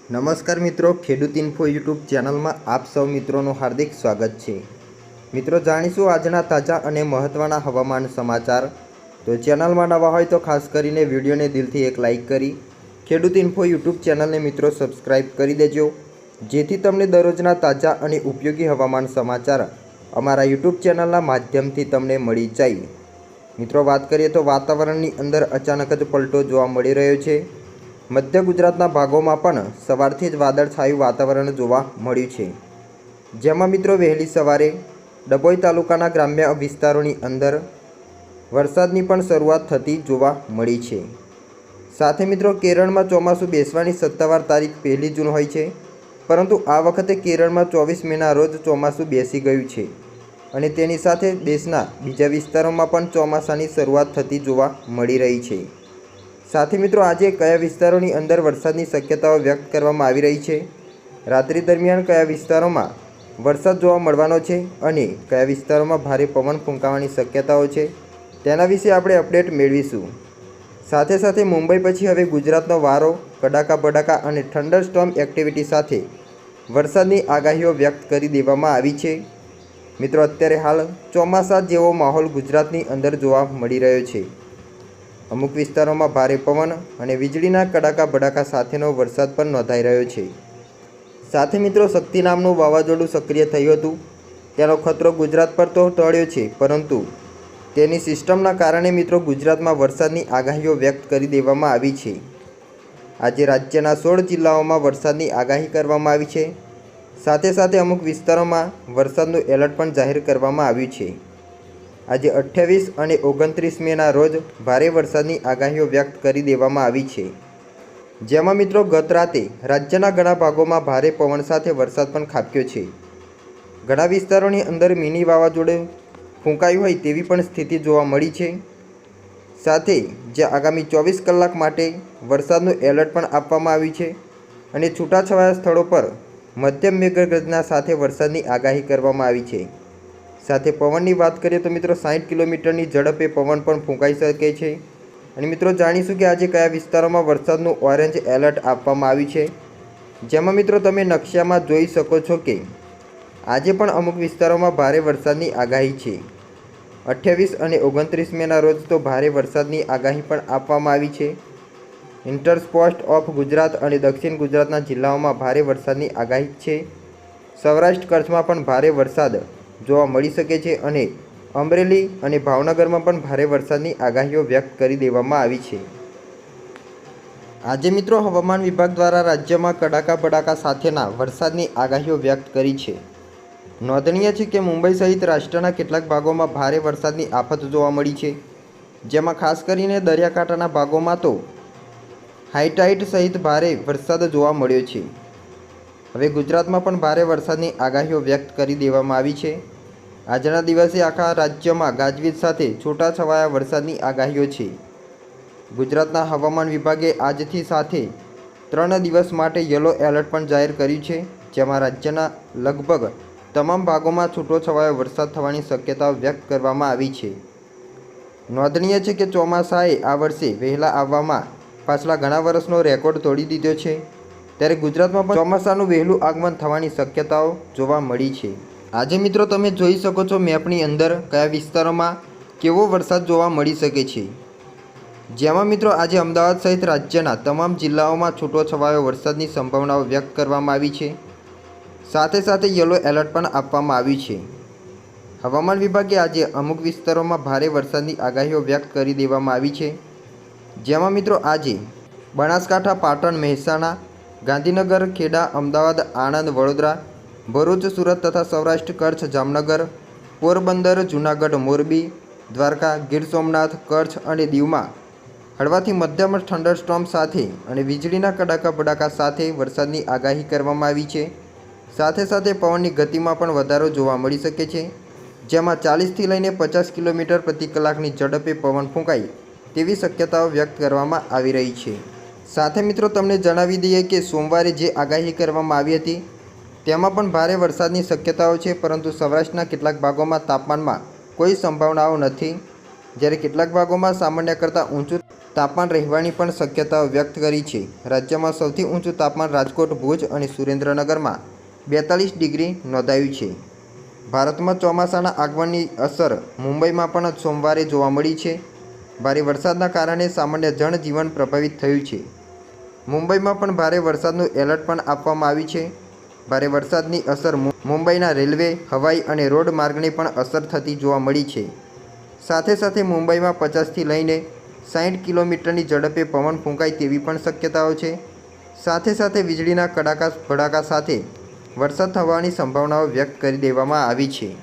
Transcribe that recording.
નમસ્કાર મિત્રો, ખેડૂત ઇન્ફો યુટ્યુબ ચેનલમાં આપ સૌ મિત્રોનું હાર્દિક સ્વાગત છે। મિત્રો જાણીશું આજના તાજા અને મહત્ત્વના હવામાન સમાચાર। તો ચેનલમાં નવા હોય તો ખાસ કરીને વિડીયોને દિલથી એક લાઇક કરી ખેડૂત ઇન્ફો યુટ્યુબ ચેનલને મિત્રો સબસ્ક્રાઇબ કરી દેજો, જેથી તમને દરરોજના તાજા અને ઉપયોગી હવામાન સમાચાર અમારા યુટ્યુબ ચેનલના માધ્યમથી તમને મળી જાય। મિત્રો વાત કરીએ તો વાતાવરણની અંદર અચાનક જ પલટો જોવા મળી રહ્યો છે। મધ્ય ગુજરાતના ભાગોમાં પણ સવારથી જ વાદળછાયું વાતાવરણ જોવા મળ્યું છે, જેમાં મિત્રો વહેલી સવારે ડભોઈ તાલુકાના ગ્રામ્ય વિસ્તારોની અંદર વરસાદની પણ શરૂઆત થતી જોવા મળી છે। સાથે મિત્રો કેરળમાં ચોમાસું બેસવાની સત્તાવાર તારીખ 1 જૂન હોય છે, પરંતુ આ વખતે કેરળમાં 24 મેના રોજ ચોમાસું બેસી ગયું છે અને તેની સાથે દેશના બીજા વિસ્તારોમાં પણ ચોમાસાની શરૂઆત થતી જોવા મળી રહી છે। સાથે મિત્રો આજે કયા વિસ્તારોની અંદર વરસાદની શક્યતાઓ વ્યક્ત કરવામાં આવી રહી છે, રાત્રિ દરમિયાન કયા વિસ્તારોમાં વરસાદ જોવા મળવાનો છે અને કયા વિસ્તારોમાં ભારે પવન ફૂંકાવાની શક્યતાઓ છે, તેના વિશે આપણે અપડેટ મેળવીશું। સાથે સાથે મુંબઈ પછી હવે ગુજરાતનો વારો કડાકા બડાકા અને થંડરસ્ટોર્મ એક્ટિવિટી સાથે વરસાદની આગાહીઓ વ્યક્ત કરી દેવામાં આવી છે। મિત્રો અત્યારે હાલ ચોમાસા જેવો માહોલ ગુજરાતની અંદર જોવા મળી રહ્યો છે। અમુક વિસ્તારોમાં ભારે પવન અને વીજળીના કડાકા ભડાકા સાથેનો વરસાદ પણ નોંધાઈ રહ્યો છે। સાથે મિત્રો શક્તિ નામનું વાવાઝોડું સક્રિય થયું હતું, તેનો ખતરો ગુજરાત પર તો ટળ્યો છે, પરંતુ તેની સિસ્ટમના કારણે મિત્રો ગુજરાતમાં વરસાદની આગાહીઓ વ્યક્ત કરી દેવામાં આવી છે। આજે રાજ્યના 16 જિલ્લાઓમાં વરસાદની આગાહી કરવામાં આવી છે। સાથે સાથે અમુક વિસ્તારોમાં વરસાદનું એલર્ટ પણ જાહેર કરવામાં આવ્યું છે। આજે 28 અને 29 મેના રોજ ભારે વરસાદની આગાહીઓ વ્યક્ત કરી દેવામાં આવી છે, જેમાં મિત્રો ગત રાતે રાજ્યના ઘણા ભાગોમાં ભારે પવન સાથે વરસાદ પણ ખાબક્યો છે। ઘણા વિસ્તારોની અંદર મિની વાવાઝોડું ફૂંકાયું હોય તેવી પણ સ્થિતિ જોવા મળી છે। સાથે જે આગામી 24 કલાક માટે વરસાદનું એલર્ટ પણ આપવામાં આવ્યું છે અને છૂટાછવાયા સ્થળો પર મધ્યમ મેઘગર્જના સાથે વરસાદની આગાહી કરવામાં આવી છે। સાથે પવનની વાત કરીએ તો મિત્રો 60 કિલોમીટરની ઝડપે પવન પણ ફૂંકાઈ શકે છે। અને મિત્રો જાણીશું કે આજે કયા વિસ્તારોમાં વરસાદનું ઓરેન્જ એલર્ટ આપવામાં આવ્યું છે, જેમાં મિત્રો તમે નકશામાં જોઈ શકો છો કે આજે પણ અમુક વિસ્તારોમાં ભારે વરસાદની આગાહી છે। 28 અને 29 મેના રોજ તો ભારે વરસાદની આગાહી પણ આપવામાં આવી છે। ઇન્ટરસ્પોસ્ટ ઓફ ગુજરાત અને દક્ષિણ ગુજરાતના જિલ્લાઓમાં ભારે વરસાદની આગાહી છે। સૌરાષ્ટ્ર કચ્છમાં પણ ભારે વરસાદ જોવા મળી શકે છે અને અમરેલી અને ભાવનગરમાં પણ ભારે વરસાદની આગાહીઓ વ્યક્ત કરી દેવામાં આવી છે। આજે મિત્રો હવામાન વિભાગ દ્વારા રાજ્યમાં કડાકા બડાકા સાથેના વરસાદની આગાહીઓ વ્યક્ત કરી છે। નોંધનીય છે કે મુંબઈ સહિત રાષ્ટ્રના કેટલાક ભાગોમાં ભારે વરસાદની આફત જોવા મળી છે, જેમાં ખાસ કરીને દરિયાકાંઠાના ભાગોમાં તો હાઈટાઈટ સહિત ભારે વરસાદ જોવા મળ્યો છે। હવે ગુજરાતમાં પણ ભારે વરસાદની આગાહીઓ વ્યક્ત કરી દેવામાં આવી છે। આજના દિવસે આખા રાજ્યમાં ગાજવીજ સાથે છૂટાછવાયા વરસાદની આગાહીઓ છે। ગુજરાતના હવામાન વિભાગે આજથી સાથે 3 દિવસ માટે યલો એલર્ટ પણ જાહેર કર્યું છે, જેમાં રાજ્યના લગભગ તમામ ભાગોમાં છૂટોછવાયો વરસાદ થવાની શક્યતાઓ વ્યક્ત કરવામાં આવી છે। નોંધનીય છે કે ચોમાસાએ આ વર્ષે વહેલા આવવામાં પાછલા ઘણા વર્ષનો રેકોર્ડ તોડી દીધો છે, ત્યારે ગુજરાતમાં પણ ચોમાસાનું વહેલું આગમન થવાની શક્યતાઓ જોવા મળી છે। આજે મિત્રો તમે જોઈ શકો છો મેપની અંદર કયા વિસ્તારોમાં કેવો વરસાદ જોવા મળી શકે છે, જેમાં મિત્રો આજે અમદાવાદ સહિત રાજ્યના તમામ જિલ્લાઓમાં છૂટોછવાયો વરસાદની સંભાવનાઓ વ્યક્ત કરવામાં આવી છે। સાથે સાથે યલો એલર્ટ પણ આપવામાં આવ્યું છે। હવામાન વિભાગે આજે અમુક વિસ્તારોમાં ભારે વરસાદની આગાહીઓ વ્યક્ત કરી દેવામાં આવી છે, જેમાં મિત્રો આજે બનાસકાંઠા, પાટણ, મહેસાણા, ગાંધીનગર, ખેડા, અમદાવાદ, આણંદ, વડોદરા, ભરૂચ, સુરત તથા સૌરાષ્ટ્ર કચ્છ, જામનગર, પોરબંદર, જૂનાગઢ, મોરબી, દ્વારકા, ગીર સોમનાથ, કચ્છ અને દીવમાં હળવાથી મધ્યમ થંડરસ્ટોર્મ સાથે અને વીજળીના કડાકા ભડાકા સાથે વરસાદની આગાહી કરવામાં આવી છે। સાથે સાથે પવનની ગતિમાં પણ વધારો જોવા મળી શકે છે, જેમાં 40થી લઈને 50 કિલોમીટર પ્રતિ કલાકની ઝડપે પવન ફૂંકાય તેવી શક્યતાઓ વ્યક્ત કરવામાં આવી રહી છે। સાથે મિત્રો તમને જણાવી દઈએ કે સોમવારે જે આગાહી કરવામાં આવી હતી તેમાં પણ ભારે વરસાદની શક્યતાઓ છે, પરંતુ સૌરાષ્ટ્રના કેટલાક ભાગોમાં તાપમાનમાં કોઈ સંભાવનાઓ નથી, જ્યારે કેટલાક ભાગોમાં સામાન્ય કરતાં ઊંચું તાપમાન રહેવાની પણ શક્યતાઓ વ્યક્ત કરી છે. રાજ્યમાં સૌથી ઊંચું તાપમાન રાજકોટ, ભુજ અને સુરેન્દ્રનગરમાં 42 ડિગ્રી નોંધાયું છે. ભારતમાં ચોમાસાના આગમનની અસર મુંબઈમાં પણ સોમવારે જોવા મળી છે. ભારે વરસાદના કારણે સામાન્ય જનજીવન પ્રભાવિત થયું છે. મુંબઈમાં પણ ભારે વરસાદનું એલર્ટ પણ આપવામાં આવ્યું છે. ભારે વરસાદની અસર મુંબઈના રેલવે, હવાઈ અને રોડ માર્ગને પણ અસર થતી જોવા મળી છે. સાથે સાથે મુંબઈમાં 50થી લઈને 60 કિલોમીટરની ઝડપે પવન ફૂંકાય તેવી પણ શક્યતાઓ છે. સાથે સાથે વીજળીના કડાકા ભડાકા સાથે વરસાદ થવાની સંભાવનાઓ વ્યક્ત કરી દેવામાં આવી છે.